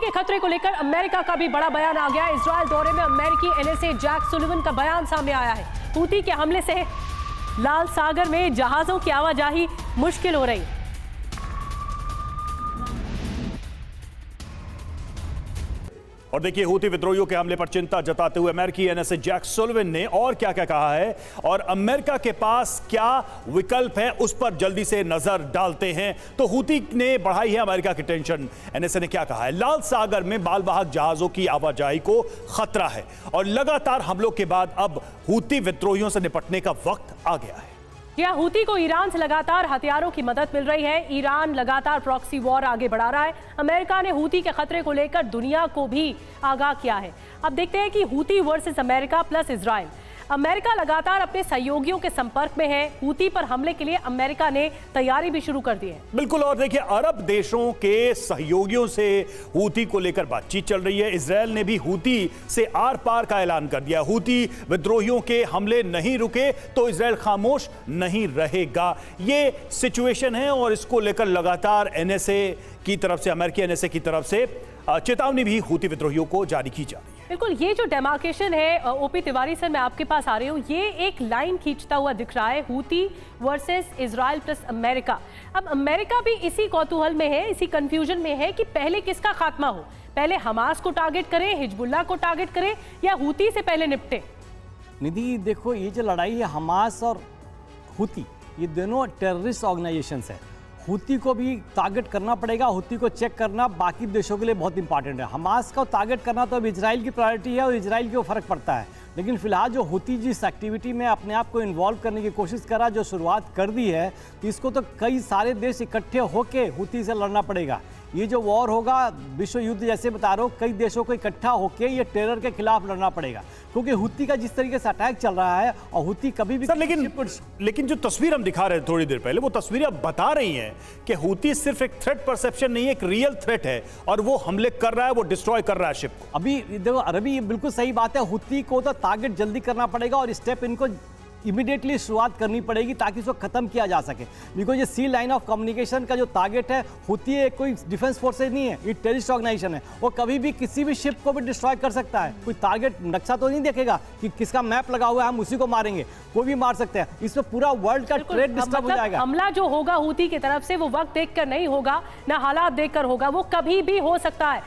के खतरे को लेकर अमेरिका का भी बड़ा बयान आ गया। इजरायल दौरे में अमेरिकी एनएसए जैक सुलिवन का बयान सामने आया है। हूती के हमले से लाल सागर में जहाजों की आवाजाही मुश्किल हो रही। और देखिए, हूती विद्रोहियों के हमले पर चिंता जताते हुए अमेरिकी एनएसए जैक सुलिवन ने और क्या क्या कहा है और अमेरिका के पास क्या विकल्प है, उस पर जल्दी से नजर डालते हैं। तो हूती ने बढ़ाई है अमेरिका की टेंशन। एनएसए ने क्या कहा है? लाल सागर में मालवाहक जहाजों की आवाजाही को खतरा है और लगातार हमलों के बाद अब हूती विद्रोहियों से निपटने का वक्त आ गया है। क्या हूती को ईरान से लगातार हथियारों की मदद मिल रही है। ईरान लगातार प्रॉक्सी वॉर आगे बढ़ा रहा है। अमेरिका ने हूती के खतरे को लेकर दुनिया को भी आगाह किया है। अब देखते हैं कि Houthi versus America plus Israel. America लगातार अपने सहयोगियों के संपर्क में है। हूती पर हमले के लिए अमेरिका ने तैयारी भी शुरू कर दी है। बिल्कुल। और देखिए, अरब देशों के सहयोगियों से हूती को लेकर बातचीत चल रही है। इजरायल ने भी हूती से आर पार का ऐलान कर दिया। हूती विद्रोहियों के हमले नहीं रुके तो इजरायल खामोश नहीं रहेगा। ये सिचुएशन है और इसको लेकर लगातार एनएसए की तरफ से, अमेरिकी एनएसए की तरफ से चेतावनी भी हूती विद्रोहियों को जारी की जा रही है। बिल्कुल, ये जो डेमार्केशन है ओपी तिवारी सर, मैं आपके पास आ रही हूँ, ये एक लाइन खींचता हुआ दिख रहा है, Houthi versus Israel plus America. अब अमेरिका भी इसी कौतूहल में है, इसी कंफ्यूजन में है कि पहले किसका खात्मा हो। पहले हमास को टारगेट करें, हिजबुल्लाह को टारगेट करें या हूती से पहले निपटे। निधि देखो, ये जो लड़ाई है हमास और हूती, ये दोनों टेररिस्ट ऑर्गेनाइजेशंस है। हूती को भी टारगेट करना पड़ेगा, हूती को चेक करना बाकी देशों के लिए बहुत इंपॉर्टेंट है। हमास को टारगेट करना तो अब इजराइल की प्रायोरिटी है और इजराइल को फर्क पड़ता है। लेकिन फिलहाल जो हूती जिस एक्टिविटी में अपने आप को इन्वॉल्व करने की कोशिश करा, जो शुरुआत कर दी है, तो इसको तो कई सारे देश इकट्ठे होकर हूती से लड़ना पड़ेगा। ये जो वॉर होगा, विश्व युद्ध जैसे बता रहा हूँ, कई देशों को इकट्ठा होकर ये टेरर के खिलाफ लड़ना पड़ेगा, क्योंकि हूती का जिस तरीके से अटैक चल रहा है और हूती कभी भी सर, लेकिन जो तस्वीर हम दिखा रहे थे थोड़ी देर पहले, वो तस्वीरें अब बता रही हैं कि हूती सिर्फ एक थ्रेट परसेप्शन नहीं है, एक रियल थ्रेट है और वो हमले कर रहा है, वो डिस्ट्रॉय कर रहा है शिप को। अभी देखो अरबी, ये बिल्कुल सही बात है। हूती को तो टारगेट जल्दी करना पड़ेगा और स्टेप इनको इमीडिएटली शुरुआत करनी पड़ेगी ताकि इसको खत्म किया जा सके। बिकॉज ये सी लाइन ऑफ कम्युनिकेशन का जो टारगेट है, हूती कोई डिफेंस फोर्सेज नहीं है, ये टेररिस्ट ऑर्गेनाइजेशन है। वो कभी भी किसी भी शिप को भी डिस्ट्रॉय कर सकता है। कोई टारगेट नक्शा तो नहीं देखेगा कि किसका मैप लगा हुआ है हम उसी को मारेंगे, कोई भी मार सकते हैं। इसमें पूरा वर्ल्ड का ट्रेड डिस्टर्ब हो जाएगा। हमला जो होगा हूती की तरफ से वो वक्त देखकर नहीं होगा, ना हालात देखकर होगा, वो कभी भी हो सकता है।